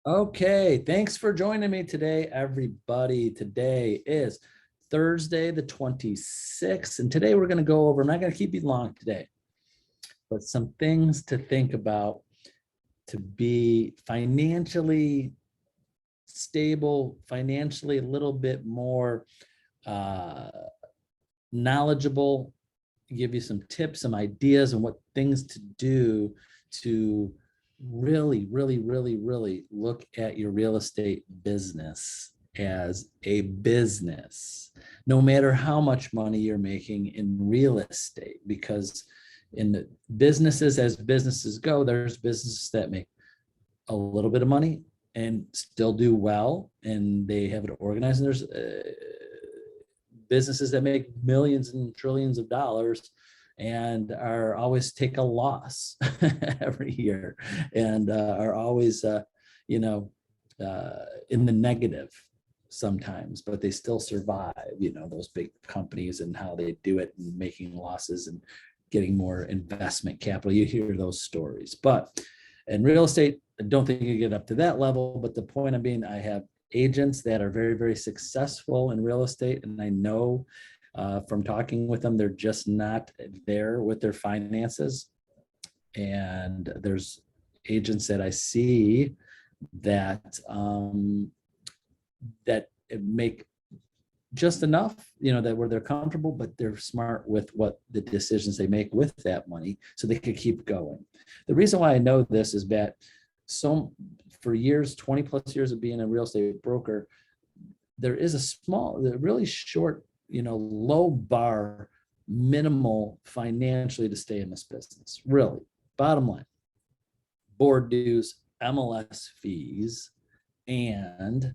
Okay, thanks for joining me today, everybody. Today is Thursday, the 26th, and today we're going to go over, I'm not going to keep you long today, but some things to think about to be financially stable, financially a little bit more uh, knowledgeable, give you some tips, some ideas on what things to do to really look at your real estate business as a business, no matter how much money you're making in real estate, because in the businesses, as businesses go, there's businesses that make a little bit of money and still do well and they have it organized, and there's businesses that make millions and trillions of dollars and are always take a loss every year and are always you know in the negative sometimes, but they still survive, those big companies and how they do it and making losses and getting more investment capital. You hear those stories, but in real estate, I don't think you get up to that level. But the point of being, I have agents that are very successful in real estate, and I know from talking with them, they're just not there with their finances. And there's agents that I see that that make just enough, that where they're comfortable, but they're smart with what the decisions they make with that money so they could keep going. The reason why I know this is that for years, 20 plus years of being a real estate broker, there is really short, low bar, minimal financially to stay in this business. Really, bottom line, board dues, MLS fees, and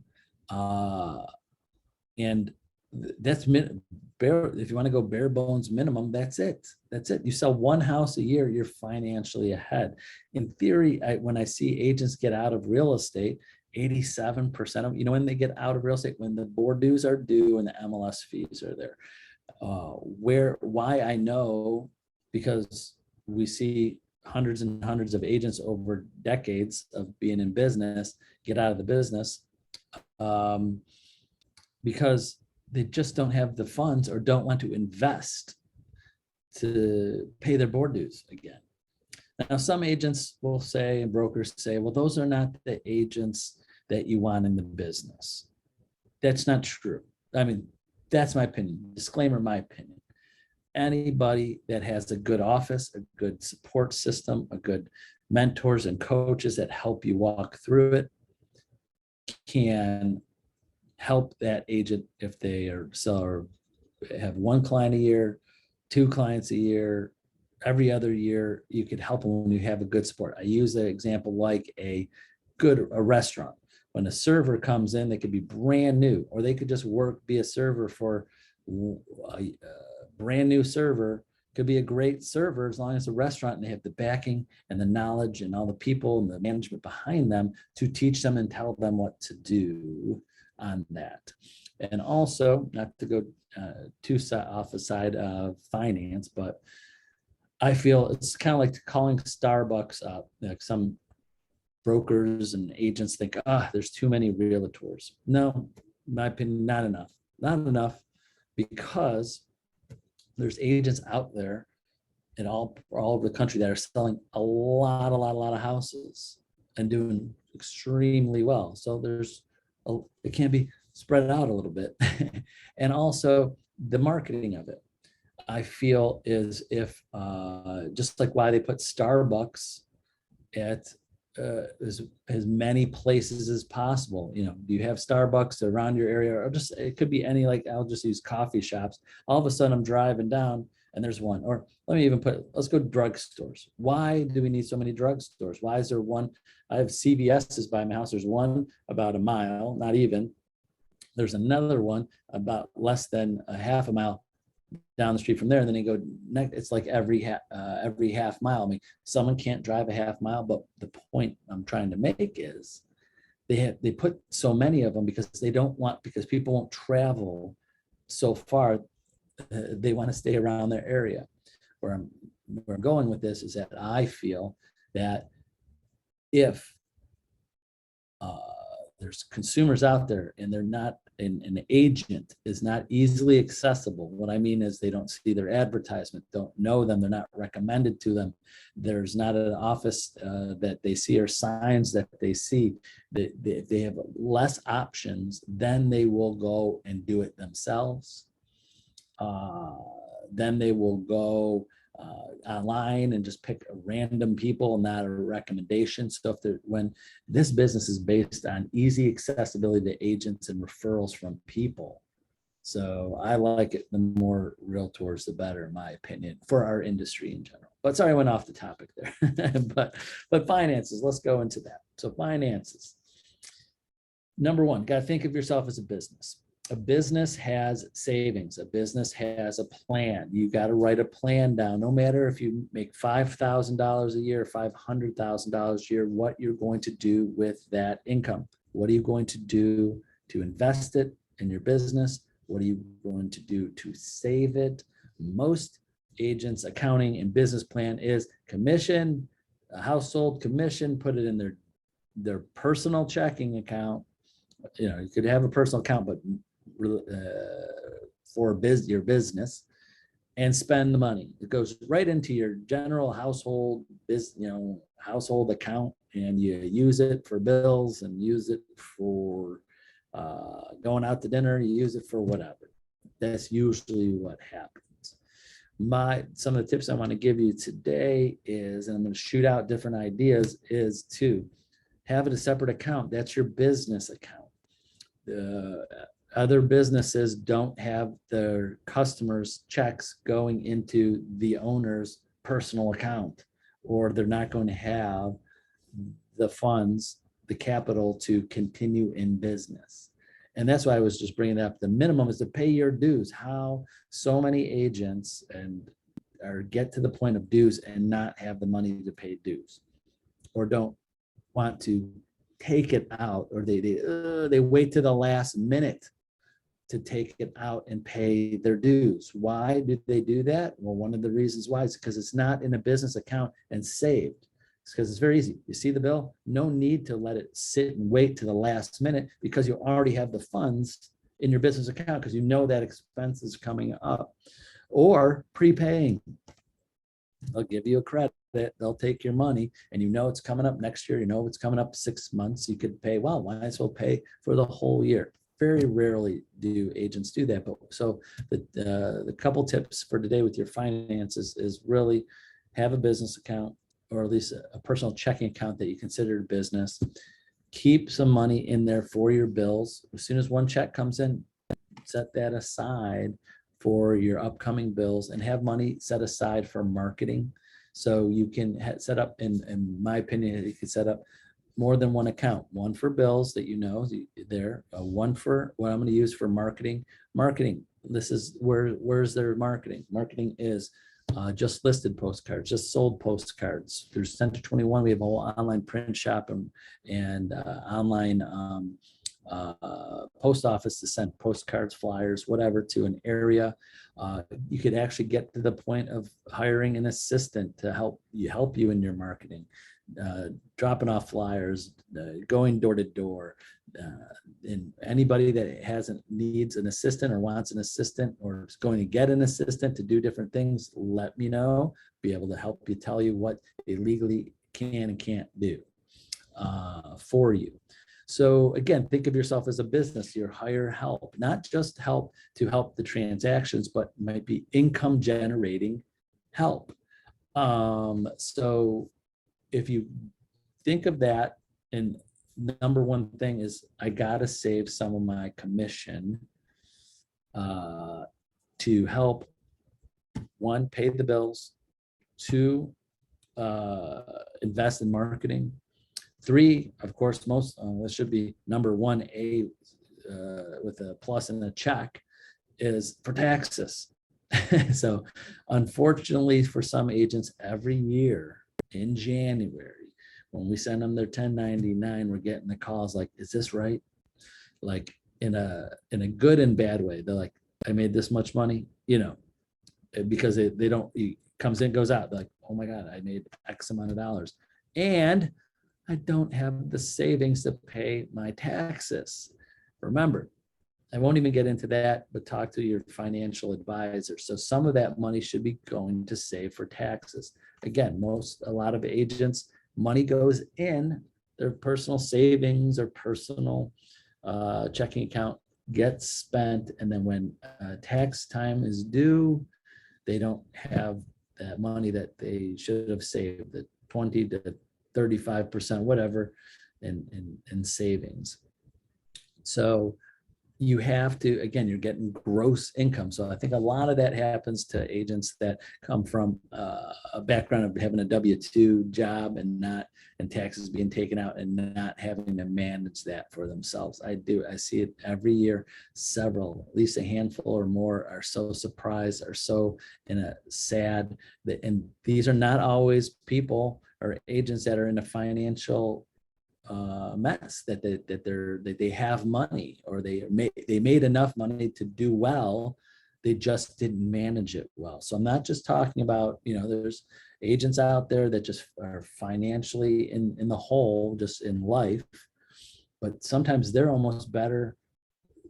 that's if you want to go bare bones minimum, that's it. You sell one house a year, you're financially ahead. In theory, when I see agents get out of real estate, 87% of, when they get out of real estate, when the board dues are due and the MLS fees are there. Why I know, because we see hundreds and hundreds of agents over decades of being in business get out of the business because they just don't have the funds or don't want to invest to pay their board dues again. Now, some agents will say, and brokers say, well, those are not the agents that you want in the business. That's not true. I mean, that's my opinion. Disclaimer, my opinion. Anybody that has a good office, a good support system, a good mentors and coaches that help you walk through it can help that agent if they are seller, have one client a year, two clients a year, every other year. You could help them when you have a good support. I use the example like a restaurant. When a server comes in, they could be brand new, or they could just be a server for a brand new server. Could be a great server as long as the restaurant and they have the backing and the knowledge and all the people and the management behind them to teach them and tell them what to do on that. And also, not to go too off the side of finance, but I feel it's kind of like calling Starbucks up. Like some brokers and agents think, there's too many realtors. No, in my opinion, not enough, because there's agents out there in all over the country that are selling a lot of houses and doing extremely well. So it can be spread out a little bit. And also the marketing of it, I feel, is if just like why they put Starbucks at as many places as possible. Do you have Starbucks around your area, or just it could be any, like I'll just use coffee shops. All of a sudden I'm driving down and there's one. Or let's go drugstores. Why do we need so many drugstores? Why is there one? I have CVS's by my house. There's one about a mile, not even. There's another one about less than a half a mile down the street from there, and then you go next. It's like every half mile. I mean, someone can't drive a half mile, but the point I'm trying to make is they put so many of them because because people won't travel so far. They want to stay around their area. Where I'm going with this is that I feel that if there's consumers out there, and they're not, an agent is not easily accessible. What I mean is they don't see their advertisement, don't know them, they're not recommended to them. There's not an office that they see or signs that they see. They have less options, then they will go and do it themselves. Then they will go online and just pick random people, not a recommendation. So if they're, when this business is based on easy accessibility to agents and referrals from people. So I like it, the more realtors, the better, in my opinion, for our industry in general. But sorry, I went off the topic there. but finances, let's go into that. So finances. Number one, got to think of yourself as a business. A business has savings. A business has a plan. You got to write a plan down, no matter if you make $5,000 a year, $500,000 a year, what you're going to do with that income. What are you going to do to invest it in your business? What are you going to do to save it? Most agents' accounting and business plan is commission, a household commission, put it in their personal checking account. You know, you could have a personal account, but for your business, and spend the money. It goes right into your general household household account, and you use it for bills and use it for going out to dinner. You use it for whatever. That's usually what happens. Some of the tips I want to give you today is, and I'm going to shoot out different ideas, is to have it a separate account. That's your business account. Other businesses don't have their customers' checks going into the owner's personal account, or they're not going to have the funds, the capital to continue in business. And that's why I was just bringing it up. The minimum is to pay your dues. How so many agents get to the point of dues and not have the money to pay dues, or don't want to take it out, or they wait to the last minute to take it out and pay their dues. Why do they do that? Well, one of the reasons why is because it's not in a business account and saved. It's because it's very easy. You see the bill, no need to let it sit and wait to the last minute, because you already have the funds in your business account, because you know that expense is coming up. Or prepaying. They'll give you a credit, they'll take your money, and you know it's coming up next year, you know it's coming up 6 months, you could pay, well, might as well pay for the whole year. Very rarely do agents do that. But so the couple tips for today with your finances is really have a business account, or at least a personal checking account that you consider a business. Keep some money in there for your bills. As soon as one check comes in, set that aside for your upcoming bills, and have money set aside for marketing. So you can set up, in my opinion, you can set up more than one account, one for bills that you know there, one for what I'm going to use for marketing. This is where's their marketing? Marketing is just listed postcards, just sold postcards. There's Center 21. We have a whole online print shop and online post office to send postcards, flyers, whatever to an area. You could actually get to the point of hiring an assistant to help you in your marketing, dropping off flyers, going door to door. And anybody that needs an assistant or wants an assistant or is going to get an assistant to do different things, let me know. Be able to help you, tell you what they legally can and can't do for you. So again, think of yourself as a business. You hire help, not just help to help the transactions, but might be income generating help. So if you think of that, and number one thing is, I gotta save some of my commission to help, one, pay the bills, two, invest in marketing, three, of course, this should be number 1A with a plus and a check, is for taxes. So unfortunately for some agents, every year in January, when we send them their 1099, we're getting the calls like, is this right? Like in a good and bad way. They're like, I made this much money, because it comes in, goes out. They're like, oh my God, I made X amount of dollars. And I don't have the savings to pay my taxes. Remember, I won't even get into that, but talk to your financial advisor. So some of that money should be going to save for taxes. Again, a lot of agents, money goes in their personal savings or personal checking account, gets spent, and then when tax time is due, they don't have that money that they should have saved, the 20 to 35%, whatever, in savings. So you have to, again, you're getting gross income. So I think a lot of that happens to agents that come from a background of having a W-2 job and taxes being taken out and not having to manage that for themselves. I see it every year. Several, at least a handful or more, are so surprised, are so sad that, and these are not always people or agents that are in a financial mess, that they have money, or they made enough money to do well, they just didn't manage it well. So I'm not just talking about, there's agents out there that just are financially in the hole, just in life, but sometimes they're almost better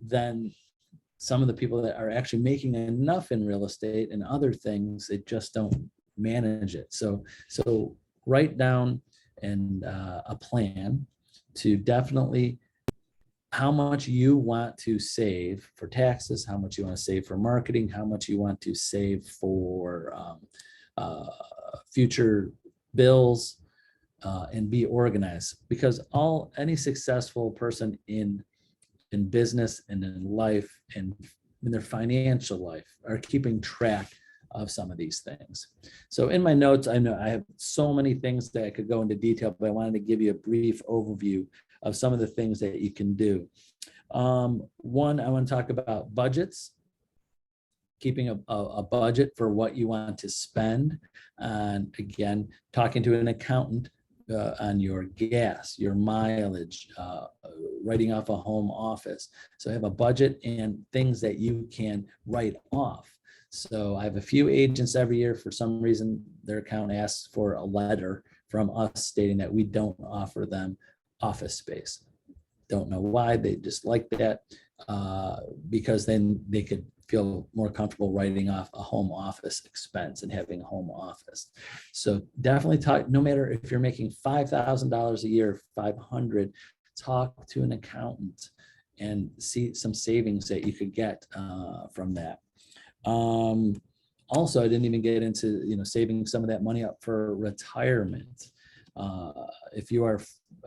than some of the people that are actually making enough in real estate and other things. They just don't manage it. So write down and a plan to definitely how much you want to save for taxes, how much you want to save for marketing, how much you want to save for future bills, and be organized. Because any successful person in business and in life and in their financial life are keeping track of some of these things. So in my notes, I know I have so many things that I could go into detail, but I wanted to give you a brief overview of some of the things that you can do. One, I want to talk about budgets, keeping a budget for what you want to spend. And again, talking to an accountant on your gas, your mileage, writing off a home office. So have a budget and things that you can write off. So I have a few agents every year, for some reason, their account asks for a letter from us stating that we don't offer them office space. Don't know why, they just like that, because then they could feel more comfortable writing off a home office expense and having a home office. So definitely talk, no matter if you're making $5,000 a year, 500, talk to an accountant and see some savings that you could get from that. Also, I didn't even get into, saving some of that money up for retirement. If you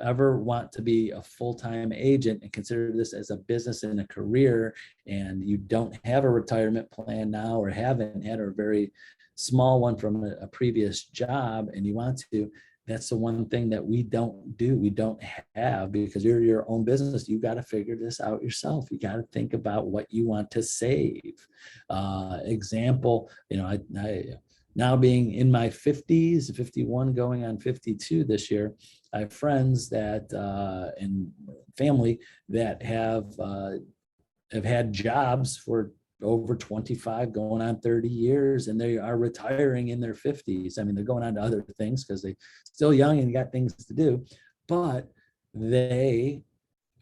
ever want to be a full-time agent and consider this as a business and a career, and you don't have a retirement plan now, or haven't had a very small one from a previous job, and you want to, that's the one thing that we don't do. We don't have, because you're your own business. You got to figure this out yourself. You got to think about what you want to save. Example, I now being in my 50s, 51 going on 52 this year, I have friends that and family that have had jobs for over 25 going on 30 years, and they are retiring in their 50s. I mean, they're going on to other things because they're still young and got things to do, but they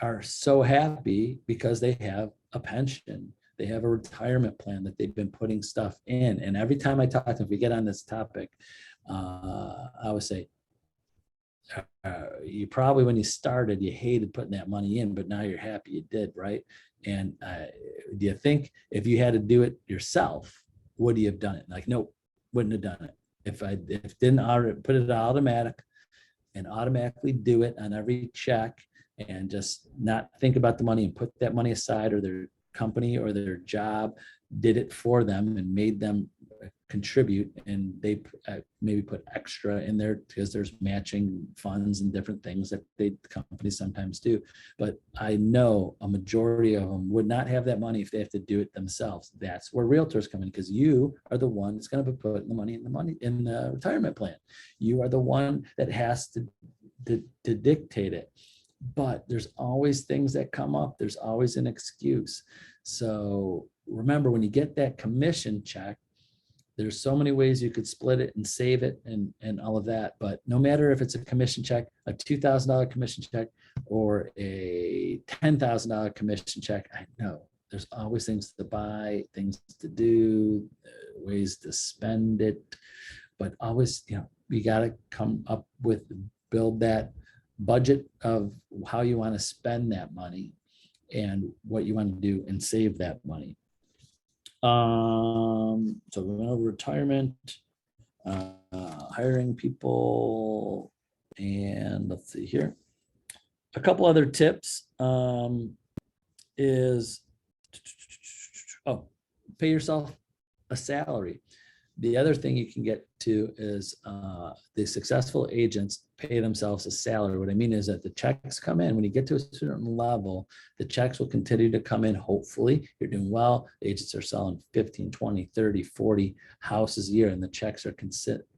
are so happy because they have a pension. They have a retirement plan that they've been putting stuff in. And every time I talk to them, if we get on this topic, I would say, you probably, when you started, you hated putting that money in, but now you're happy you did, right? And do you think if you had to do it yourself, would you have done it? Like, nope, wouldn't have done it. If didn't put it automatic and automatically do it on every check, and just not think about the money and put that money aside, or their company or their job did it for them and made them contribute, and they maybe put extra in there because there's matching funds and different things that the companies sometimes do. But I know a majority of them would not have that money if they have to do it themselves. That's where realtors come in, because you are the one that's going to be putting the money in the retirement plan. You are the one that has to dictate it. But there's always things that come up. There's always an excuse. So remember, when you get that commission check, There's so many ways you could split it and save it and all of that. But no matter if it's a commission check, a $2,000 commission check, or a $10,000 commission check, I know there's always things to buy, things to do, ways to spend it. But always, you got to come up with, build that budget of how you want to spend that money and what you want to do and save that money. So we went over retirement, hiring people, and let's see here. A couple other tips is, pay yourself a salary. The other thing you can get to is the successful agents pay themselves a salary. What I mean is that the checks come in. When you get to a certain level, the checks will continue to come in. Hopefully, you're doing well. Agents are selling 15, 20, 30, 40 houses a year, and the checks are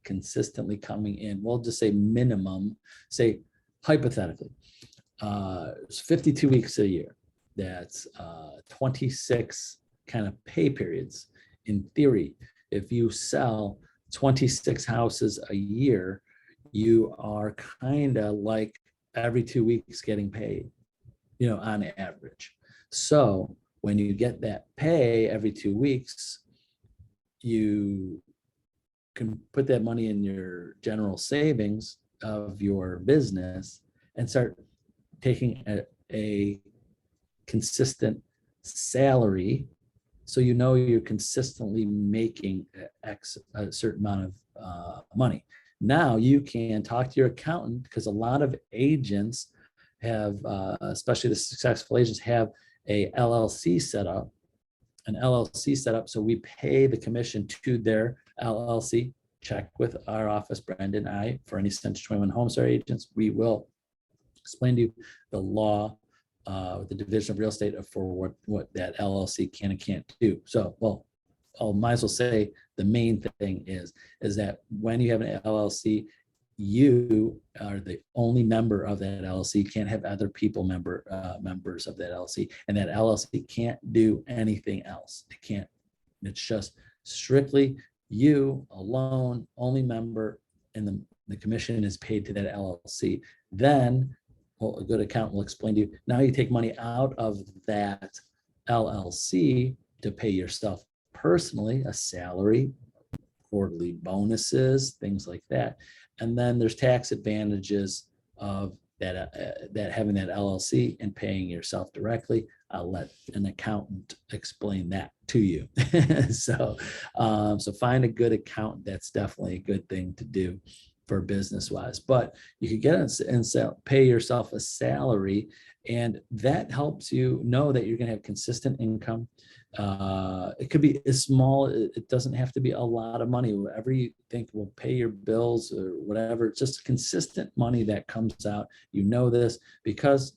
consistently coming in. We'll just say minimum, say hypothetically, it's 52 weeks a year. That's 26 kind of pay periods. In theory, if you sell 26 houses a year, you are kind of like every 2 weeks getting paid, on average. So when you get that pay every 2 weeks, you can put that money in your general savings of your business and start taking a consistent salary. So you're consistently making a certain amount of money. Now you can talk to your accountant, because a lot of agents have, especially the successful agents, have a LLC set up, so we pay the commission to their LLC. Check with our office, Brandon and I, for any Century 21 Homestar agents. We will explain to you the law, the Division of Real Estate for what that LLC can and can't do. So, I might as well say the main thing is that when you have an LLC, you are the only member of that LLC. You can't have other people members of that LLC, and that LLC can't do anything else. It can't. It's just strictly you alone, only member, and the commission is paid to that LLC. Then, a good accountant will explain to you, now you take money out of that LLC to pay yourself personally, a salary, quarterly bonuses, things like that. And then there's tax advantages of that having that LLC and paying yourself directly. I'll let an accountant explain that to you. So find a good accountant. That's definitely a good thing to do for business wise. But you could get and pay yourself a salary, and that helps you know that you're going to have consistent income. It could be as small. It doesn't have to be a lot of money. Whatever you think will pay your bills or whatever. It's just consistent money that comes out. You know this because,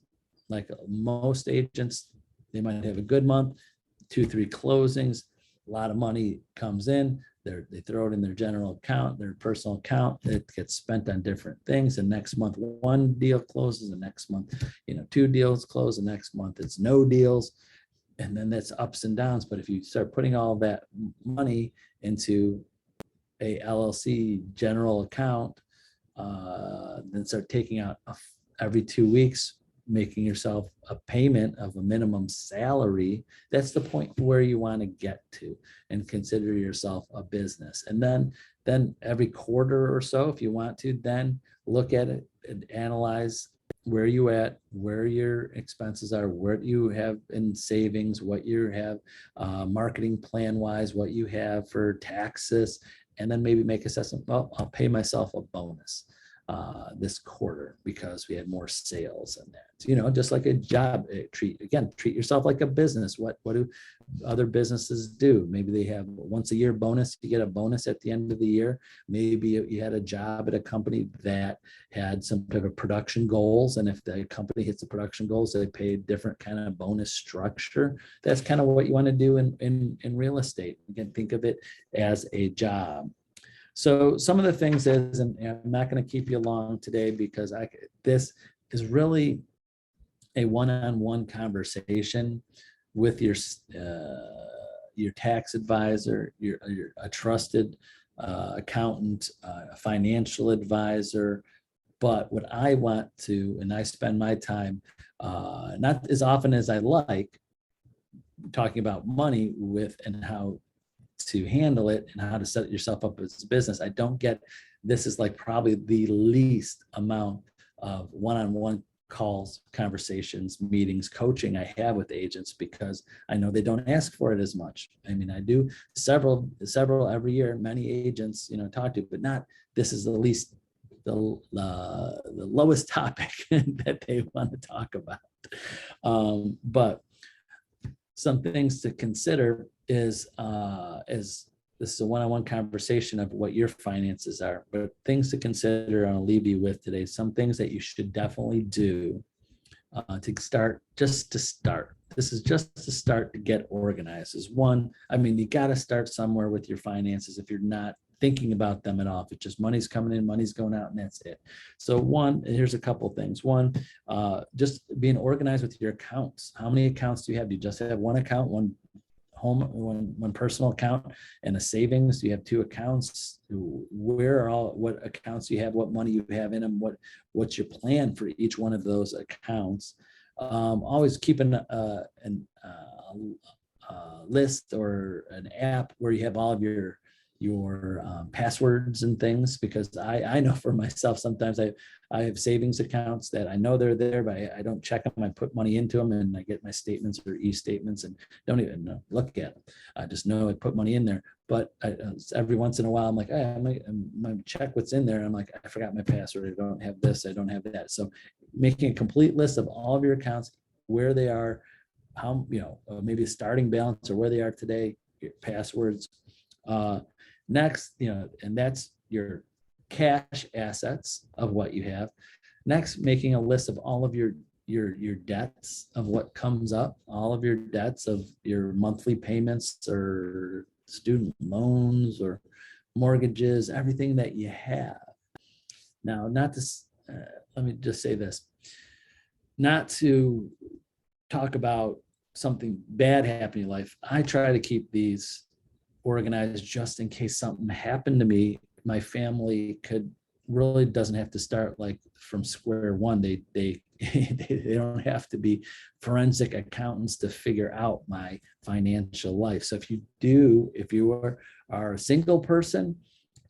like most agents, they might have a good month, 2-3 closings, a lot of money comes in. They throw it in their general account, their personal account. It gets spent on different things. And next month, one deal closes. The next month, 2 deals close. The next month, it's no deals. And then that's ups and downs. But if you start putting all that money into a LLC general account, then start taking out every 2 weeks, making yourself a payment of a minimum salary, that's the point where you want to get to and consider yourself a business. And then every quarter or so, if you want to, then look at it and analyze where you at, where your expenses are, what you have in savings, what you have marketing plan wise, what you have for taxes, and then maybe make assessment. Well, I'll pay myself a bonus this quarter because we had more sales and that, just like a job. Treat yourself like a business. What do other businesses do? Maybe they have once a year bonus. You get a bonus at the end of the year. Maybe you had a job at a company that had some type of production goals, and if the company hits the production goals, they pay a different kind of bonus structure. That's kind of what you want to do in real estate. Again, think of it as a job. So some of the things is, and I'm not going to keep you long today because this is really a one-on-one conversation with your tax advisor, you're a trusted accountant, a financial advisor. But what I want to, and I spend my time, not as often as I like, talking about money with and how to handle it and how to set yourself up as a business. I don't get, this is like probably the least amount of one-on-one calls, conversations, meetings, coaching I have with agents, because I know they don't ask for it as much. I mean, I do several every year, many agents, talk to, but not, this is the least, the lowest topic that they want to talk about. But some things to consider is this is a one-on-one conversation of what your finances are, but things to consider I'll leave you with today. Some things that you should definitely do to start, just to start. This is just to start to get organized. Is one, I mean, you got to start somewhere with your finances if you're not thinking about them at all. If it's just money's coming in, money's going out, and that's it. So one, here's a couple things. One, just being organized with your accounts. How many accounts do you have? Do you just have one account, one home, one personal account, and a savings? Do you have two accounts? Where are all, what accounts you have, what money you have in them, what's your plan for each one of those accounts? Always keep a list or an app where you have all of your passwords and things, because I know for myself, sometimes I have savings accounts that I know they're there, but I don't check them. I put money into them and I get my statements or e-statements and don't even look at them. I just know I put money in there. But every once in a while, I'm like, hey, I check what's in there. I'm like, I forgot my password. I don't have this. I don't have that. So making a complete list of all of your accounts, where they are, how, maybe a starting balance or where they are today, your passwords. Next, and that's your cash assets of what you have. Next, making a list of all of your debts, of what comes up, all of your debts of your monthly payments or student loans or mortgages, everything that you have. Now, not to, let me just say this, not to talk about something bad happening in life. I try to keep these organized just in case something happened to me. My family really doesn't have to start like from square one. They don't have to be forensic accountants to figure out my financial life. So if you are a single person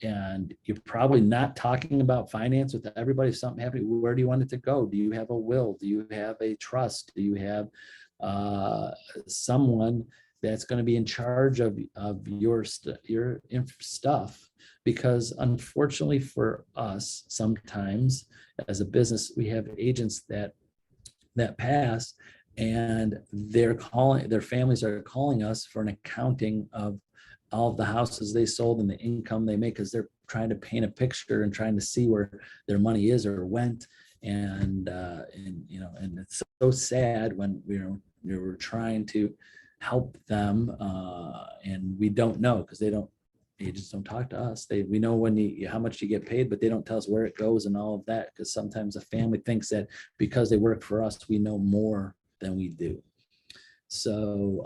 and you're probably not talking about finance with everybody, if something happened, where do you want it to go? Do you have a will? Do you have a trust? Do you have someone that's going to be in charge of your stuff? Because unfortunately for us, sometimes as a business, we have agents that pass, and their families are calling us for an accounting of all of the houses they sold and the income they make, because they're trying to paint a picture and trying to see where their money is or went. And it's so sad when we're trying to help them, and we don't know, because agents don't talk to us. We know how much you get paid, but they don't tell us where it goes and all of that, because sometimes a family thinks that because they work for us, we know more than we do. So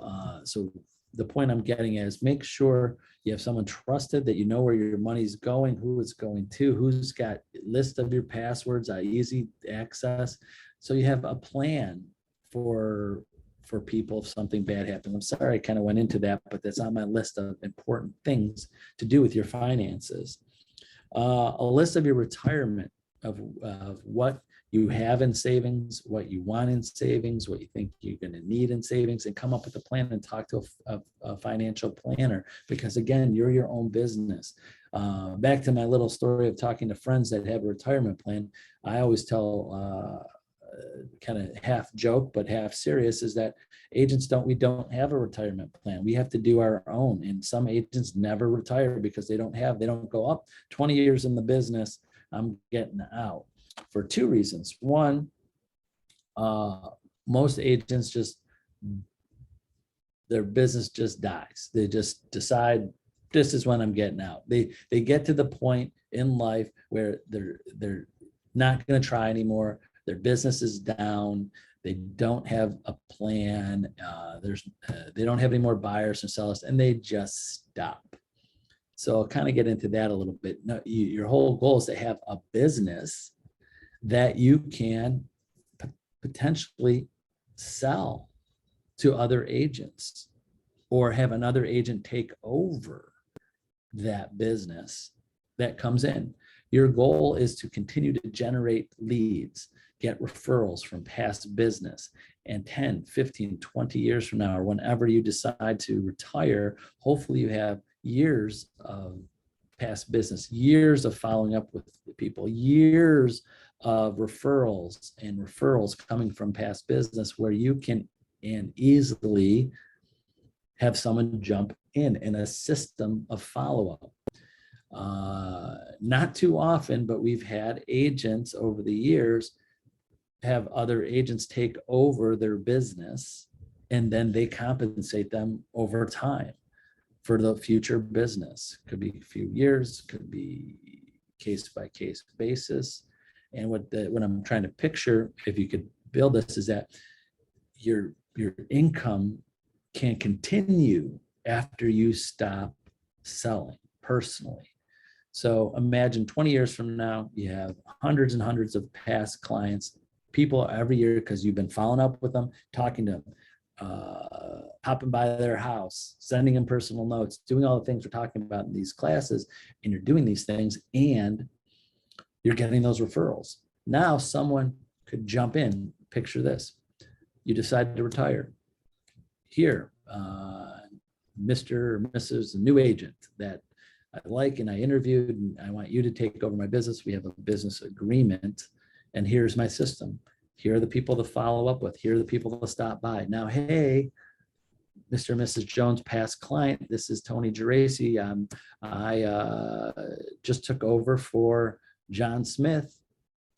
the point I'm getting is, make sure you have someone trusted, that you know where your money's going, who it's going to, who's got a list of your passwords, easy access. So you have a plan for people if something bad happens. I'm sorry I kind of went into that, but that's on my list of important things to do with your finances. A list of your retirement, of what you have in savings, what you want in savings, what you think you're going to need in savings, and come up with a plan and talk to a financial planner, because again, you're your own business. Back to my little story of talking to friends that have a retirement plan, I always tell kind of half joke but half serious, is that agents we don't have a retirement plan. We have to do our own, and some agents never retire because they don't go up 20 years in the business, I'm getting out, for two reasons. One, most agents their business just dies. They just decide, this is when I'm getting out. They get to the point in life where they're not going to try anymore. their business is down, they don't have a plan, they don't have any more buyers and sellers, and they just stop. So I'll kind of get into that a little bit. No, your whole goal is to have a business that you can potentially sell to other agents, or have another agent take over that business that comes in. Your goal is to continue to generate leads, get referrals from past business, and 10, 15, 20 years from now, or whenever you decide to retire, hopefully you have years of past business, years of following up with people, years of referrals coming from past business, where you can and easily have someone jump in a system of follow-up. Not too often, but we've had agents over the years have other agents take over their business, and then they compensate them over time for the future business. Could be a few years, could be case by case basis. And what I'm trying to picture, if you could build this, is that your income can continue after you stop selling personally. So imagine 20 years from now, you have hundreds and hundreds of past clients, people every year, because you've been following up with them, talking to them, hopping by their house, sending them personal notes, doing all the things we're talking about in these classes, and you're doing these things and you're getting those referrals. Now someone could jump in. Picture this. You decide to retire. Here, Mr. or Mrs. new agent that I like and I interviewed, and I want you to take over my business. We have a business agreement, and here's my system. Here are the people to follow up with. Here are the people to stop by. Now, hey, Mr. and Mrs. Jones, past client, this is Tony Geraci. I just took over for John Smith.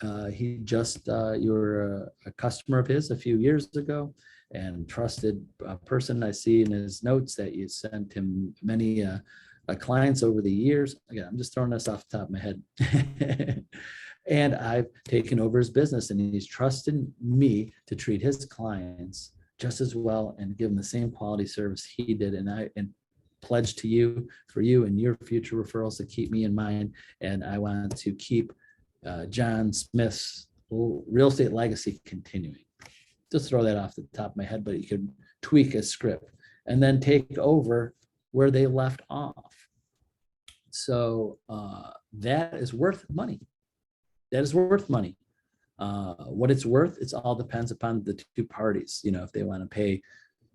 You were a customer of his a few years ago, and trusted person. I see in his notes that you sent him many clients over the years. Again, I'm just throwing this off the top of my head. And I've taken over his business, and he's trusted me to treat his clients just as well and give them the same quality service he did. And I pledge to you, for you and your future referrals, to keep me in mind. And I want to keep John Smith's real estate legacy continuing. Just throw that off the top of my head, but you could tweak a script and then take over where they left off. So that is worth money. That is worth money. What it's worth, it all depends upon the two parties. You know, if they want to pay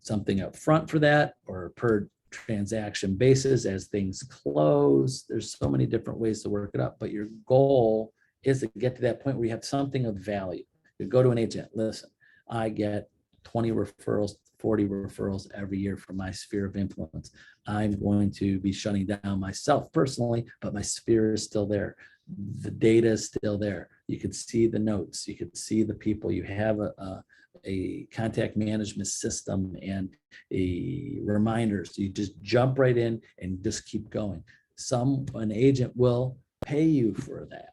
something up front for that, or per transaction basis as things close. There's so many different ways to work it up, but your goal is to get to that point where you have something of value. You go to an agent, listen, I get 20 referrals, 40 referrals every year from my sphere of influence. I'm going to be shutting down myself personally, but my sphere is still there. The data is still there. You could see the notes, you could see the people. You have a contact management system and a reminder. So you just jump right in and just keep going. An agent will pay you for that.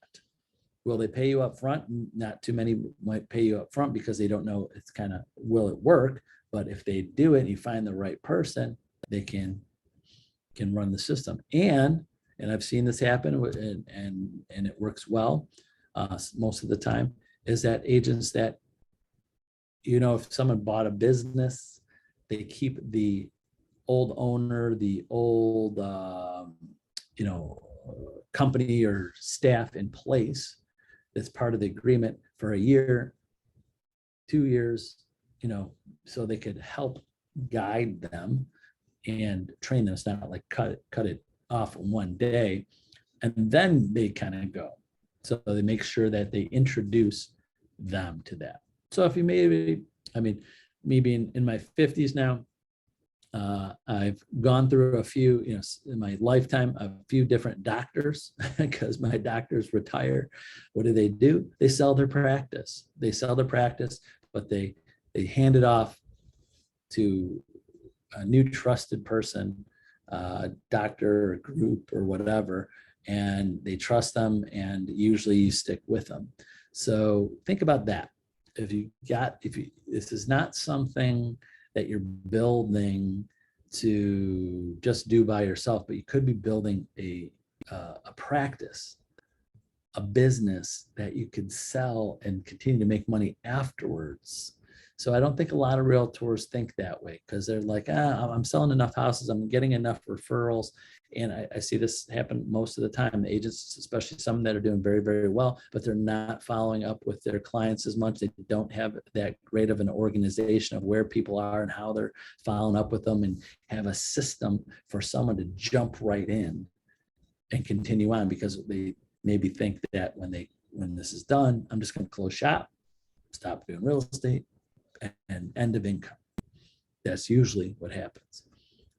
Will they pay you up front? Not too many might pay you up front because they don't know it's kind of, will it work? But if they do it and you find the right person, they can run the system. And I've seen this happen, and it works well most of the time, is that agents that, you know, if someone bought a business, they keep the old owner, the old, company or staff in place. That's part of the agreement for a year, 2 years, so they could help guide them and train them. It's not like cut it off in one day, and then they kind of go. So they make sure that they introduce them to that. So if you me being in my 50s now, I've gone through a few, in my lifetime, a few different doctors because my doctors retire. What do? They sell their practice. But they hand it off to a new trusted person, doctor or group or whatever, and they trust them, and usually you stick with them. So think about that. If you, this is not something that you're building to just do by yourself, but you could be building a practice, a business that you could sell and continue to make money afterwards. So I don't think a lot of realtors think that way, because they're like, I'm selling enough houses, I'm getting enough referrals. And I see this happen most of the time. The agents, especially some that are doing very, very well, but they're not following up with their clients as much. They don't have that great of an organization of where people are and how they're following up with them, and have a system for someone to jump right in and continue on, because they maybe think that when this is done, I'm just going to close shop, stop doing real estate, and end of income. That's usually what happens.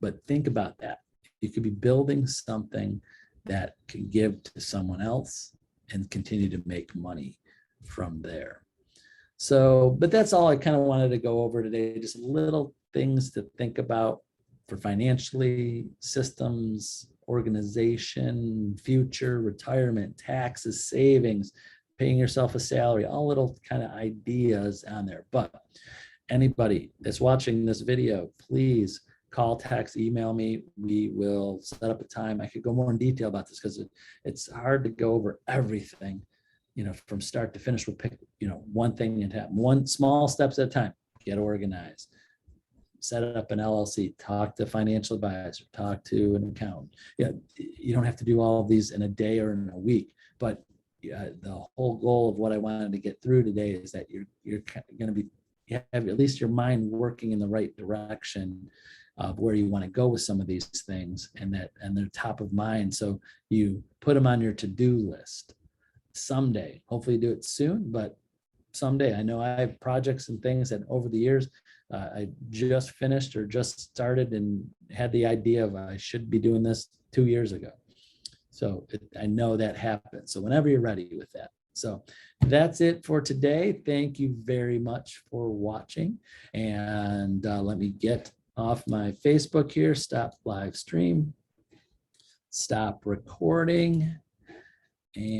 But think about that. You could be building something that can give to someone else and continue to make money from there. So, but that's all I kind of wanted to go over today. Just little things to think about for financially, systems, organization, future, retirement, taxes, savings, paying yourself a salary, all little kind of ideas on there. But anybody that's watching this video, please call, text, email me. We will set up a time. I could go more in detail about this, because it's hard to go over everything, from start to finish. We'll pick, one thing at a time, one small steps at a time. Get organized, set up an LLC, talk to a financial advisor, talk to an accountant. Yeah, you don't have to do all of these in a day or in a week, but the whole goal of what I wanted to get through today is that you're going to be, you have at least your mind working in the right direction of where you want to go with some of these things, and they're top of mind. So you put them on your to-do list someday. Hopefully you do it soon, but someday. I know I have projects and things that over the years I just finished or just started and had the idea of I should be doing this 2 years ago. So I know that happens. So whenever you're ready with that. So that's it for today. Thank you very much for watching. And let me get off my Facebook here, stop live stream, stop recording. And